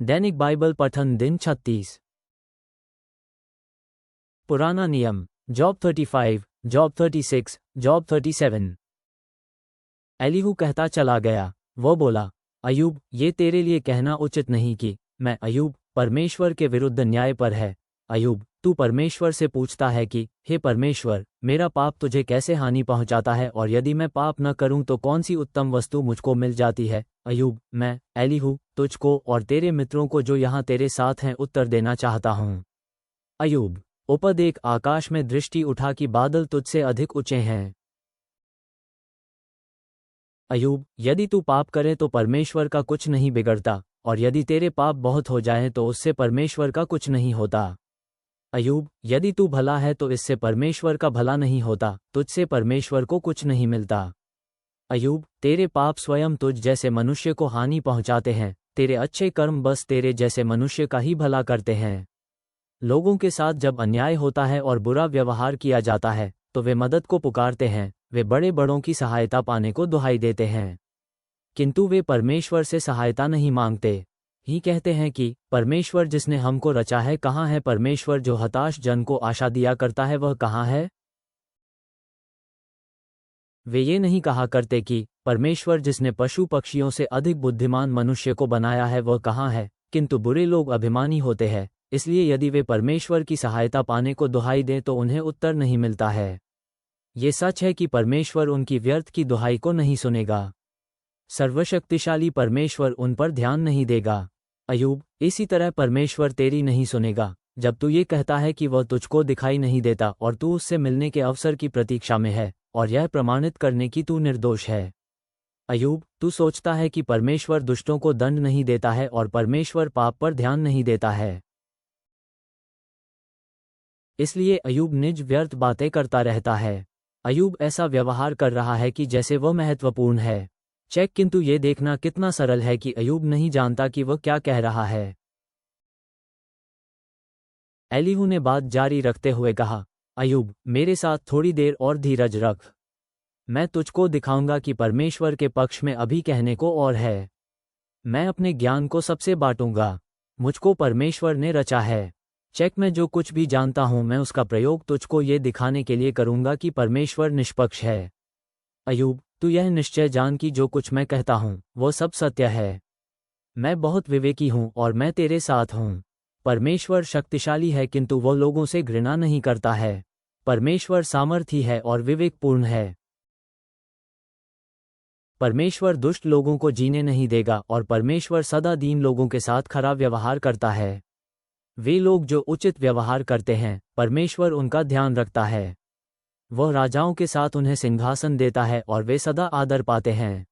दैनिक Bible पठन दिन 36। पुराना नियम, जॉब 35, जॉब 36, जॉब 37। एलीहू कहता चला गया, वो बोला, अय्यूब, ये तेरे लिए कहना उचित नहीं कि मैं अय्यूब परमेश्वर के विरुद्ध न्याय पर है। अय्यूब, तू परमेश्वर से पूछता है कि हे परमेश्वर, मेरा पाप तुझे कैसे हानि पहुंचाता है, और यदि मैं पाप न करूं तो कौन सी उत्तम वस्तु मुझको मिल जाती है। अय्यूब, मैं एलीहू तुझको और तेरे मित्रों को जो यहाँ तेरे साथ हैं उत्तर देना चाहता हूँ। अय्यूब, उपदेक आकाश में दृष्टि उठा कि बादल तुझसे अधिक ऊंचे हैं। अय्यूब, यदि तू पाप करे तो परमेश्वर का कुछ नहीं बिगड़ता, और यदि तेरे पाप बहुत हो जाएं तो उससे परमेश्वर का कुछ नहीं होता। अय्यूब, यदि तू भला है तो इससे परमेश्वर का भला नहीं होता, तुझसे परमेश्वर को कुछ नहीं मिलता। अय्यूब, तेरे पाप स्वयं तुझ जैसे मनुष्य को हानि पहुंचाते हैं, तेरे अच्छे कर्म बस तेरे जैसे मनुष्य का ही भला करते हैं। लोगों के साथ जब अन्याय होता है और बुरा व्यवहार किया जाता है तो वे मदद को पुकारते हैं, वे बड़े बड़ों की सहायता पाने को दुहाई देते हैं, किंतु वे परमेश्वर से सहायता नहीं मांगते। ही कहते हैं कि परमेश्वर जिसने हमको रचा है कहाँ है, परमेश्वर जो हताश जन को आशा दिया करता है वह कहाँ है। वे ये नहीं कहा करते कि परमेश्वर जिसने पशु पक्षियों से अधिक बुद्धिमान मनुष्य को बनाया है वह कहाँ है, किंतु बुरे लोग अभिमानी होते हैं, इसलिए यदि वे परमेश्वर की सहायता पाने को दुहाई दें तो उन्हें उत्तर नहीं मिलता है। ये सच है कि परमेश्वर उनकी व्यर्थ की दुहाई को नहीं सुनेगा। सर्वशक्तिशाली परमेश्वर उन पर ध्यान नहीं देगा। अय्यूब, इसी तरह परमेश्वर तेरी नहीं सुनेगा जब तू ये कहता है कि वह तुझको दिखाई नहीं देता और तू उससे मिलने के अवसर की प्रतीक्षा में है, और यह प्रमाणित करने की तू निर्दोष है। अय्यूब, तू सोचता है कि परमेश्वर दुष्टों को दंड नहीं देता है और परमेश्वर पाप पर ध्यान नहीं देता है। इसलिए अय्यूब निज व्यर्थ बातें करता रहता है। अय्यूब ऐसा व्यवहार कर रहा है कि जैसे वह महत्वपूर्ण है। चेक, किंतु ये देखना कितना सरल है कि अय्यूब नहीं जानता कि वह क्या कह रहा है। एलीहू ने बात जारी रखते हुए कहा, अय्यूब, मेरे साथ थोड़ी देर और धीरज रख। मैं तुझको दिखाऊंगा कि परमेश्वर के पक्ष में अभी कहने को और है। मैं अपने ज्ञान को सबसे बांटूंगा। मुझको परमेश्वर ने रचा है। चेक, मैं जो कुछ भी जानता हूं मैं उसका प्रयोग तुझको ये दिखाने के लिए करूंगा कि परमेश्वर निष्पक्ष है। अय्यूब, तू यह निश्चय जान कि जो कुछ मैं कहता हूं वो सब सत्य है। मैं बहुत विवेकी हूं और मैं तेरे साथ हूं। परमेश्वर शक्तिशाली है किंतु वो लोगों से घृणा नहीं करता है। परमेश्वर सामर्थी है और विवेकपूर्ण है। परमेश्वर दुष्ट लोगों को जीने नहीं देगा और परमेश्वर सदा दीन लोगों के साथ खराब व्यवहार करता है। वे लोग जो उचित व्यवहार करते हैं परमेश्वर उनका ध्यान रखता है। वह राजाओं के साथ उन्हें सिंहासन देता है और वे सदा आदर पाते हैं।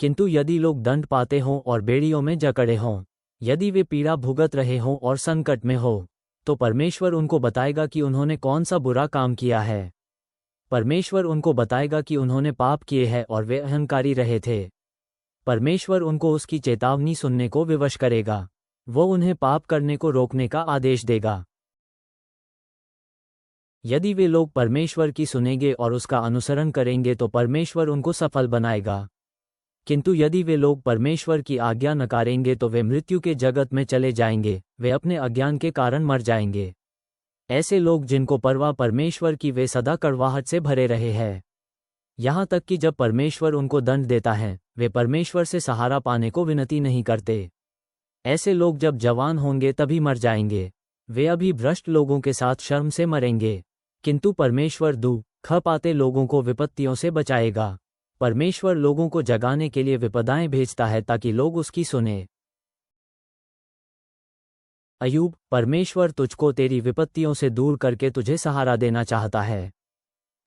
किंतु यदि लोग दंड पाते हों और बेड़ियों में जकड़े हों, यदि वे पीड़ा भुगत रहे हों और संकट में हो, तो परमेश्वर उनको बताएगा कि उन्होंने कौन सा बुरा काम किया है। परमेश्वर उनको बताएगा कि उन्होंने पाप किए हैं और वे अहंकारी रहे थे। परमेश्वर उनको उसकी चेतावनी सुनने को विवश करेगा। वो उन्हें पाप करने को रोकने का आदेश देगा। यदि वे लोग परमेश्वर की सुनेंगे और उसका अनुसरण करेंगे तो परमेश्वर उनको सफल बनाएगा। किंतु यदि वे लोग परमेश्वर की आज्ञा नकारेंगे तो वे मृत्यु के जगत में चले जाएंगे, वे अपने अज्ञान के कारण मर जाएंगे। ऐसे लोग जिनको परवाह परमेश्वर की वे सदा कड़वाहट से भरे रहे हैं। यहाँ तक कि जब परमेश्वर उनको दंड देता है वे परमेश्वर से सहारा पाने को विनती नहीं करते। ऐसे लोग जब जवान होंगे तभी मर जाएंगे। वे अभी भ्रष्ट लोगों के साथ शर्म से मरेंगे। किंतु परमेश्वर दुख पाते लोगों को विपत्तियों से बचाएगा। परमेश्वर लोगों को जगाने के लिए विपदाएं भेजता है ताकि लोग उसकी सुने। अय्यूब, परमेश्वर तुझको तेरी विपत्तियों से दूर करके तुझे सहारा देना चाहता है।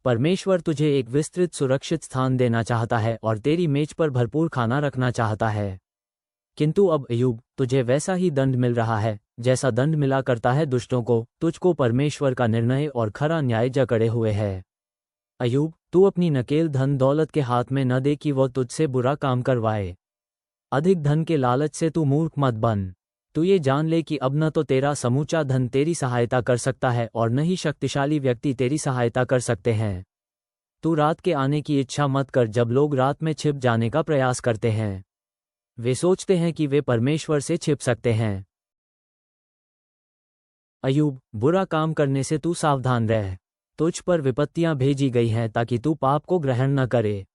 परमेश्वर तुझे एक विस्तृत सुरक्षित स्थान देना चाहता है और तेरी मेज पर भरपूर खाना रखना चाहता है। किंतु अब अय्यूब, तुझे वैसा ही दंड मिल रहा है जैसा दंड मिला करता है दुष्टों को। तुझको परमेश्वर का निर्णय और खरा न्याय जकड़े हुए है। अय्यूब, तू अपनी नकेल धन दौलत के हाथ में न दे कि वह तुझसे बुरा काम करवाए। अधिक धन के लालच से तू मूर्ख मत बन। तू ये जान ले कि अब न तो तेरा समूचा धन तेरी सहायता कर सकता है और न ही शक्तिशाली व्यक्ति तेरी सहायता कर सकते हैं। तू रात के आने की इच्छा मत कर जब लोग रात में छिप जाने का प्रयास करते हैं। वे सोचते हैं कि वे परमेश्वर से छिप सकते हैं। अय्यूब, बुरा काम करने से तू सावधान रह। तुझ पर विपत्तियां भेजी गई हैं ताकि तू पाप को ग्रहण न करे।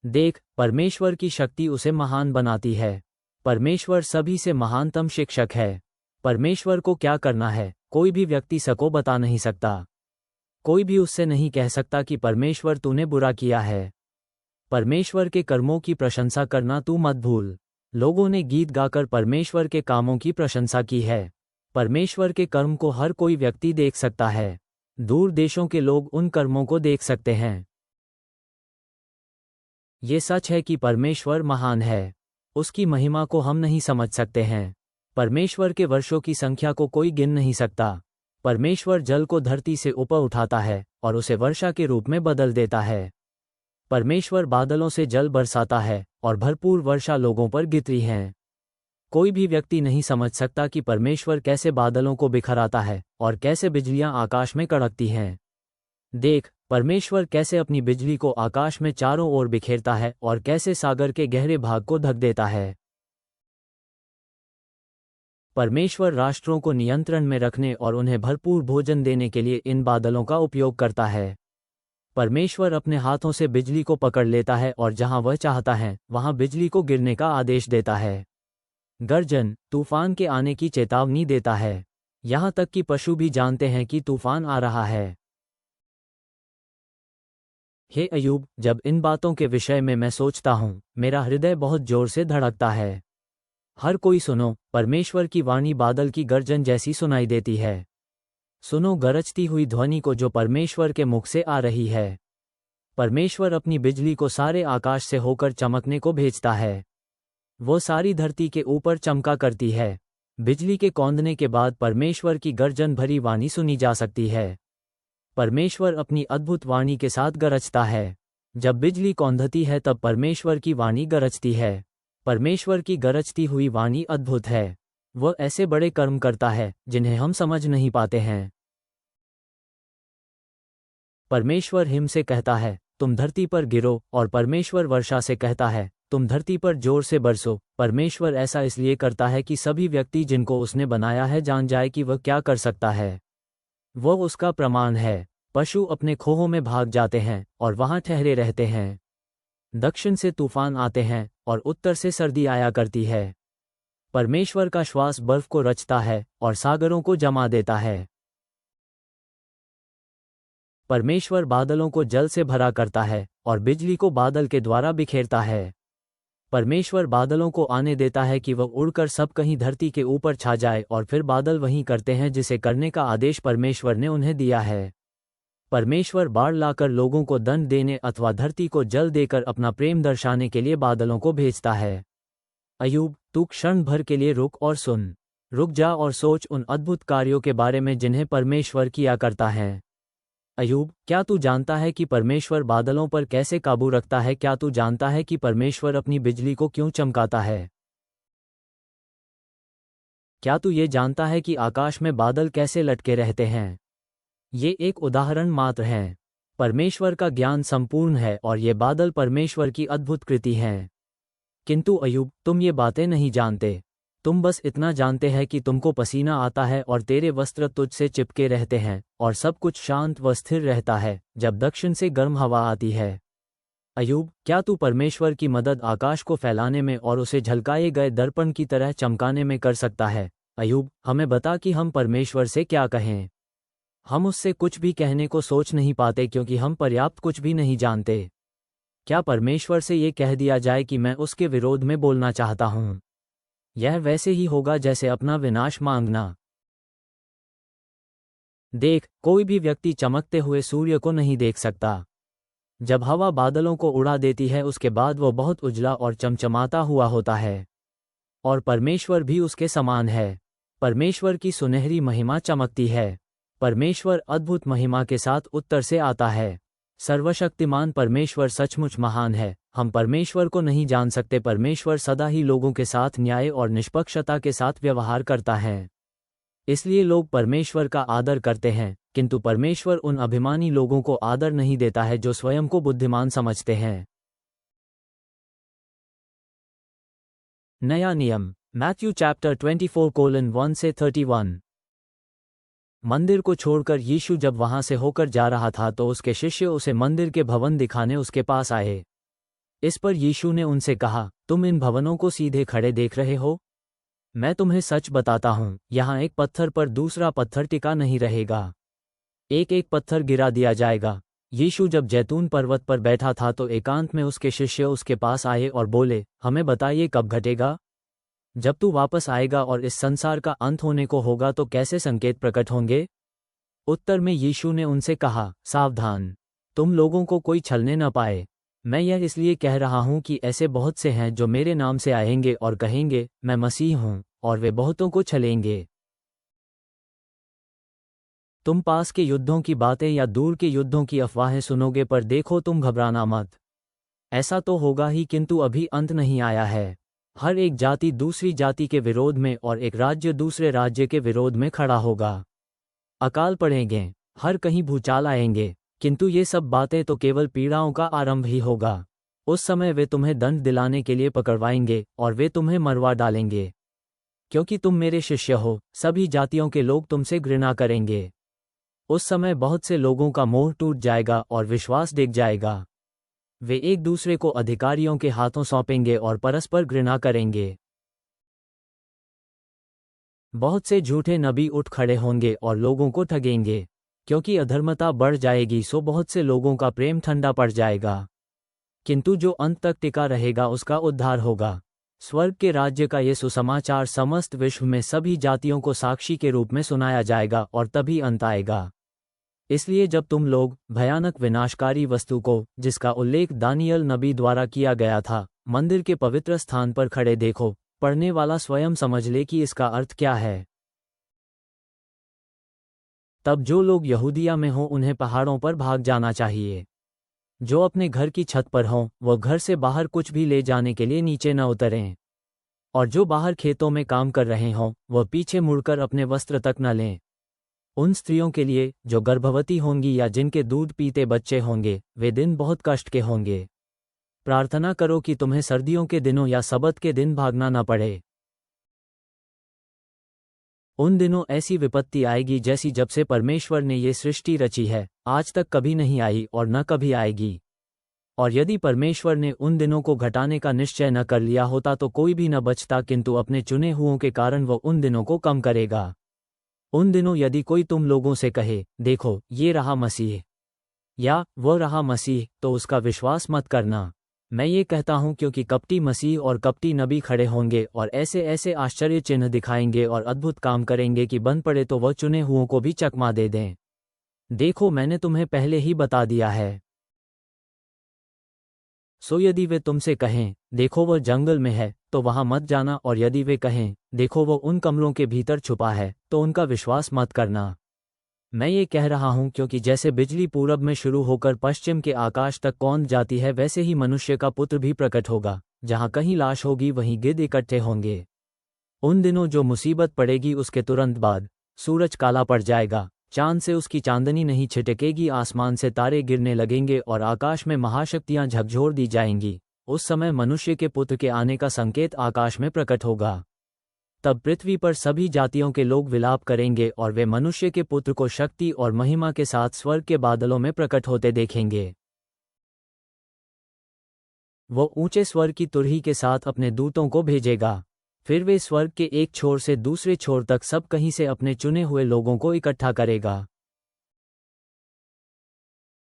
देख, परमेश्वर की शक्ति उसे महान बनाती है। परमेश्वर सभी से महानतम शिक्षक है। परमेश्वर को क्या करना है, कोई भी व्यक्ति सको बता नहीं सकता। कोई भी उससे नहीं कह सकता कि परमेश्वर तूने बुरा किया है। परमेश्वर के कर्मों की प्रशंसा करना तू मत भूल। लोगों ने गीत गाकर परमेश्वर के कामों की प्रशंसा की है। परमेश्वर के कर्म को हर कोई व्यक्ति देख सकता है। दूर देशों के लोग उन कर्मों को देख सकते हैं। ये सच है कि परमेश्वर महान है। उसकी महिमा को हम नहीं समझ सकते हैं। परमेश्वर के वर्षों की संख्या को कोई गिन नहीं सकता। परमेश्वर जल को धरती से ऊपर उठाता है और उसे वर्षा के रूप में बदल देता है। परमेश्वर बादलों से जल बरसाता है और भरपूर वर्षा लोगों पर गिरती है। कोई भी व्यक्ति नहीं समझ सकता कि परमेश्वर कैसे बादलों को बिखराता है और कैसे बिजलियां आकाश में कड़कती हैं। देख, परमेश्वर कैसे अपनी बिजली को आकाश में चारों ओर बिखेरता है और कैसे सागर के गहरे भाग को ढक देता है। परमेश्वर राष्ट्रों को नियंत्रण में रखने और उन्हें भरपूर भोजन देने के लिए इन बादलों का उपयोग करता है। परमेश्वर अपने हाथों से बिजली को पकड़ लेता है और जहां वह चाहता है वहां बिजली को गिरने का आदेश देता है। गर्जन, तूफान के आने की चेतावनी देता है। यहां तक कि पशु भी जानते हैं कि तूफान आ रहा है। हे अय्यूब, जब इन बातों के विषय में मैं सोचता हूँ, मेरा हृदय बहुत जोर से धड़कता है। हर कोई सुनो, परमेश्वर की वाणी बादल की गर्जन जैसी सुनाई देती है। सुनो गरजती हुई ध्वनि को जो परमेश्वर के मुख से आ रही है। परमेश्वर अपनी बिजली को सारे आकाश से होकर चमकने को भेजता है। वो सारी धरती के ऊपर चमका करती है। बिजली के कौंधने के बाद परमेश्वर की गर्जन भरी वाणी सुनी जा सकती है। परमेश्वर अपनी अद्भुत वाणी के साथ गरजता है। जब बिजली कौंधती है तब परमेश्वर की वाणी गरजती है। परमेश्वर की गरजती हुई वाणी अद्भुत है। वह ऐसे बड़े कर्म करता है जिन्हें हम समझ नहीं पाते हैं। परमेश्वर हिम से कहता है, तुम धरती पर गिरो, और परमेश्वर वर्षा से कहता है, तुम धरती पर जोर से बरसो। परमेश्वर ऐसा इसलिए करता है कि सभी व्यक्ति जिनको उसने बनाया है जान जाए कि वह क्या कर सकता है। वह उसका प्रमाण है। पशु अपने खोहों में भाग जाते हैं और वहां ठहरे रहते हैं। दक्षिण से तूफान आते हैं और उत्तर से सर्दी आया करती है। परमेश्वर का श्वास बर्फ को रचता है और सागरों को जमा देता है। परमेश्वर बादलों को जल से भरा करता है और बिजली को बादल के द्वारा बिखेरता है। परमेश्वर बादलों को आने देता है कि वह उड़कर सब कहीं धरती के ऊपर छा जाए और फिर बादल वहीं करते हैं जिसे करने का आदेश परमेश्वर ने उन्हें दिया है। परमेश्वर बाढ़ लाकर लोगों को दंड देने अथवा धरती को जल देकर अपना प्रेम दर्शाने के लिए बादलों को भेजता है। अय्यूब, तू क्षण भर के लिए रुक और सुन। रुक जा और सोच उन अद्भुत कार्यों के बारे में जिन्हें परमेश्वर किया करता है। अय्यूब, क्या तू जानता है कि परमेश्वर बादलों पर कैसे काबू रखता है? क्या तू जानता है कि परमेश्वर अपनी बिजली को क्यों चमकाता है? क्या तू ये जानता है कि आकाश में बादल कैसे लटके रहते हैं? ये एक उदाहरण मात्र हैं। परमेश्वर का ज्ञान संपूर्ण है और ये बादल परमेश्वर की अद्भुत कृति हैं। किंतु अय्यूब, तुम ये बातें नहीं जानते। तुम बस इतना जानते हैं कि तुमको पसीना आता है और तेरे वस्त्र तुझसे चिपके रहते हैं और सब कुछ शांत व स्थिर रहता है जब दक्षिण से गर्म हवा आती है। अय्यूब, क्या तू परमेश्वर की मदद आकाश को फैलाने में और उसे झलकाए गए दर्पण की तरह चमकाने में कर सकता है? अय्यूब, हमें बता कि हम परमेश्वर से क्या कहें। हम उससे कुछ भी कहने को सोच नहीं पाते क्योंकि हम पर्याप्त कुछ भी नहीं जानते। क्या परमेश्वर से ये कह दिया जाए कि मैं उसके विरोध में बोलना चाहता हूँ? यह वैसे ही होगा जैसे अपना विनाश मांगना। देख, कोई भी व्यक्ति चमकते हुए सूर्य को नहीं देख सकता। जब हवा बादलों को उड़ा देती है उसके बाद वो बहुत उजला और चमचमाता हुआ होता है। और परमेश्वर भी उसके समान है। परमेश्वर की सुनहरी महिमा चमकती है। परमेश्वर अद्भुत महिमा के साथ उत्तर से आता है। सर्वशक्तिमान परमेश्वर सचमुच महान है। हम परमेश्वर को नहीं जान सकते। परमेश्वर सदा ही लोगों के साथ न्याय और निष्पक्षता के साथ व्यवहार करता है। इसलिए लोग परमेश्वर का आदर करते हैं, किंतु परमेश्वर उन अभिमानी लोगों को आदर नहीं देता है जो स्वयं को बुद्धिमान समझते हैं। नया नियम, मैथ्यू चैप्टर 24:1 से 31। मंदिर को छोड़कर यीशु जब वहां से होकर जा रहा था तो उसके शिष्य उसे मंदिर के भवन दिखाने उसके पास आए। इस पर यीशु ने उनसे कहा, तुम इन भवनों को सीधे खड़े देख रहे हो? मैं तुम्हें सच बताता हूं, यहाँ एक पत्थर पर दूसरा पत्थर टिका नहीं रहेगा। एक एक पत्थर गिरा दिया जाएगा। यीशु जब जैतून पर्वत पर बैठा था तो एकांत में उसके शिष्य उसके पास आए और बोले, हमें बताइए कब घटेगा? जब तू वापस आएगा और इस संसार का अंत होने को होगा तो कैसे संकेत प्रकट होंगे? उत्तर में यीशु ने उनसे कहा, सावधान, तुम लोगों को कोई छलने न पाए। मैं यह इसलिए कह रहा हूं कि ऐसे बहुत से हैं जो मेरे नाम से आएंगे और कहेंगे, मैं मसीह हूं, और वे बहुतों को छलेंगे। तुम पास के युद्धों की बातें या दूर के युद्धों की अफवाहें सुनोगे, पर देखो तुम घबराना मत। ऐसा तो होगा ही, किंतु अभी अंत नहीं आया है। हर एक जाति दूसरी जाति के विरोध में और एक राज्य दूसरे राज्य के विरोध में खड़ा होगा। अकाल पड़ेंगे, हर कहीं भूचाल आएंगे, किंतु ये सब बातें तो केवल पीड़ाओं का आरंभ ही होगा। उस समय वे तुम्हें दंड दिलाने के लिए पकड़वाएंगे और वे तुम्हें मरवा डालेंगे। क्योंकि तुम मेरे शिष्य हो, सभी जातियों के लोग तुमसे घृणा करेंगे। उस समय बहुत से लोगों का मोह टूट जाएगा और विश्वास डिग जाएगा। वे एक दूसरे को अधिकारियों के हाथों सौंपेंगे और परस्पर घृणा करेंगे। बहुत से झूठे नबी उठ खड़े होंगे और लोगों को ठगेंगे। क्योंकि अधर्मता बढ़ जाएगी सो बहुत से लोगों का प्रेम ठंडा पड़ जाएगा। किंतु जो अंत तक टिका रहेगा उसका उद्धार होगा। स्वर्ग के राज्य का ये सुसमाचार समस्त विश्व में सभी जातियों को साक्षी के रूप में सुनाया जाएगा और तभी अंत आएगा। इसलिए जब तुम लोग भयानक विनाशकारी वस्तु को, जिसका उल्लेख दानियल नबी द्वारा किया गया था, मंदिर के पवित्र स्थान पर खड़े देखो, पढ़ने वाला स्वयं समझ ले कि इसका अर्थ क्या है। तब जो लोग यहूदिया में हों उन्हें पहाड़ों पर भाग जाना चाहिए। जो अपने घर की छत पर हों वह घर से बाहर कुछ भी ले जाने के लिए नीचे न उतरें। और जो बाहर खेतों में काम कर रहे हों वह पीछे मुड़कर अपने वस्त्र तक न लें। उन स्त्रियों के लिए जो गर्भवती होंगी या जिनके दूध पीते बच्चे होंगे, वे दिन बहुत कष्ट के होंगे। प्रार्थना करो कि तुम्हें सर्दियों के दिनों या सबत के दिन भागना न पड़े। उन दिनों ऐसी विपत्ति आएगी जैसी जब से परमेश्वर ने ये सृष्टि रची है, आज तक कभी नहीं आई और न कभी आएगी। और यदि परमेश्वर ने उन दिनों को घटाने का निश्चय न कर लिया होता तो कोई भी न बचता, किंतु अपने चुने हुओं के कारण वह उन दिनों को कम करेगा। उन दिनों यदि कोई तुम लोगों से कहे, देखो ये रहा मसीह या वह रहा मसीह, तो उसका विश्वास मत करना। मैं ये कहता हूं क्योंकि कपटी मसीह और कपटी नबी खड़े होंगे और ऐसे ऐसे आश्चर्य चिन्ह दिखाएंगे और अद्भुत काम करेंगे कि बन पड़े तो वह चुने हुओं को भी चकमा दे दें। देखो मैंने तुम्हें पहले ही बता दिया है। सो यदि वे तुमसे कहें, देखो वह जंगल में है, तो वहां मत जाना, और यदि वे कहें, देखो वह उन कमरों के भीतर छुपा है, तो उनका विश्वास मत करना। मैं ये कह रहा हूं क्योंकि जैसे बिजली पूरब में शुरू होकर पश्चिम के आकाश तक कौंध जाती है, वैसे ही मनुष्य का पुत्र भी प्रकट होगा। जहां कहीं लाश होगी वहीं गिद्ध इकट्ठे होंगे। उन दिनों जो मुसीबत पड़ेगी उसके तुरंत बाद सूरज काला पड़ जाएगा, चांद से उसकी चांदनी नहीं छिटकेगी, आसमान से तारे गिरने लगेंगे और आकाश में महाशक्तियां झकझोर दी जाएंगी। उस समय मनुष्य के पुत्र के आने का संकेत आकाश में प्रकट होगा। तब पृथ्वी पर सभी जातियों के लोग विलाप करेंगे और वे मनुष्य के पुत्र को शक्ति और महिमा के साथ स्वर्ग के बादलों में प्रकट होते देखेंगे। वो ऊंचे स्वर्ग की तुरही के साथ अपने दूतों को भेजेगा। फिर वे स्वर्ग के एक छोर से दूसरे छोर तक सब कहीं से अपने चुने हुए लोगों को इकट्ठा करेगा।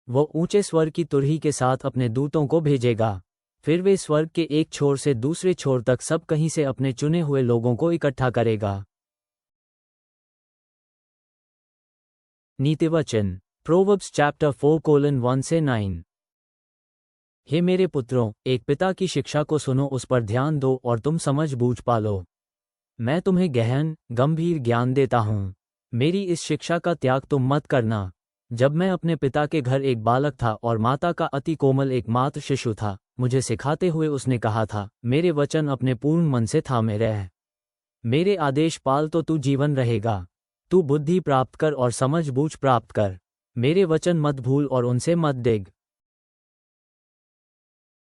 वो ऊंचे स्वर्ग की तुरही के साथ अपने दूतों को भेजेगा। फिर वे स्वर्ग के एक छोर से दूसरे छोर तक सब कहीं से अपने चुने हुए लोगों को इकट्ठा करेगा। नीतिवचन, प्रोवर्ब्स चैप्टर 4:1 से 9। हे मेरे पुत्रों, एक पिता की शिक्षा को सुनो, उस पर ध्यान दो और तुम समझ बूझ पालो। मैं तुम्हें गहन गंभीर ज्ञान देता हूँ। मेरी इस शिक्षा का त्याग तुम मत करना। जब मैं अपने पिता के घर एक बालक था और माता का अति कोमल एक मात्र शिशु था, मुझे सिखाते हुए उसने कहा था, मेरे वचन अपने पूर्ण मन से थामे रह। मेरे आदेश पाल तो तू जीवन रहेगा। तू बुद्धि प्राप्त कर और समझ बूझ प्राप्त कर। मेरे वचन मत भूल और उनसे मत डिग।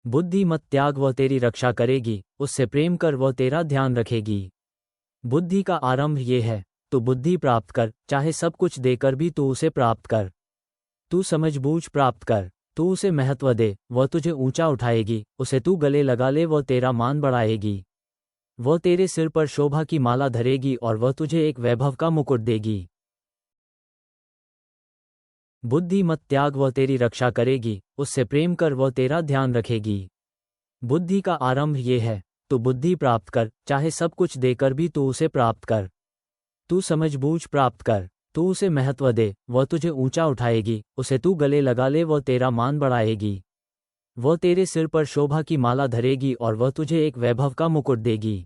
बुद्धि मत त्याग, वह तेरी रक्षा करेगी, उससे प्रेम कर, वह तेरा ध्यान रखेगी। बुद्धि का आरंभ ये है, तू बुद्धि प्राप्त कर, चाहे सब कुछ देकर भी तू उसे प्राप्त कर। तू समझबूझ प्राप्त कर, तू उसे महत्व दे, वह तुझे ऊंचा उठाएगी, उसे तू गले लगा ले, वह तेरा मान बढ़ाएगी। वह तेरे सिर पर शोभा की माला धरेगी और वह तुझे एक वैभव का मुकुट देगी। बुद्धि मत त्याग, वह तेरी रक्षा करेगी, उससे प्रेम कर, वह तेरा ध्यान रखेगी। बुद्धि का आरंभ ये है, तू बुद्धि प्राप्त कर, चाहे सब कुछ देकर भी तू उसे प्राप्त कर। तू समझबूझ प्राप्त कर, तू उसे महत्व दे, वह तुझे ऊंचा उठाएगी, उसे तू गले लगा ले, वह तेरा मान बढ़ाएगी। वह तेरे सिर पर शोभा की माला धरेगी और वह तुझे एक वैभव का मुकुट देगी।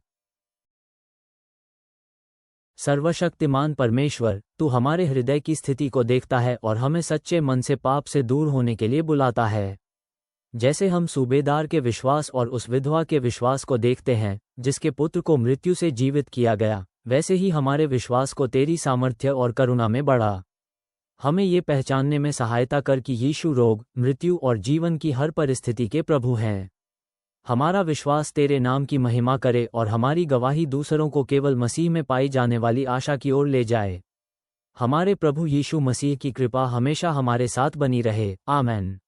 सर्वशक्तिमान परमेश्वर, तू हमारे हृदय की स्थिति को देखता है और हमें सच्चे मन से पाप से दूर होने के लिए बुलाता है। जैसे हम सूबेदार के विश्वास और उस विधवा के विश्वास को देखते हैं जिसके पुत्र को मृत्यु से जीवित किया गया, वैसे ही हमारे विश्वास को तेरी सामर्थ्य और करुणा में बढ़ा। हमें ये पहचानने में सहायता कर कि यीशु रोग, मृत्यु और जीवन की हर परिस्थिति के प्रभु हैं। हमारा विश्वास तेरे नाम की महिमा करे और हमारी गवाही दूसरों को केवल मसीह में पाई जाने वाली आशा की ओर ले जाए। हमारे प्रभु यीशु मसीह की कृपा हमेशा हमारे साथ बनी रहे। आमीन।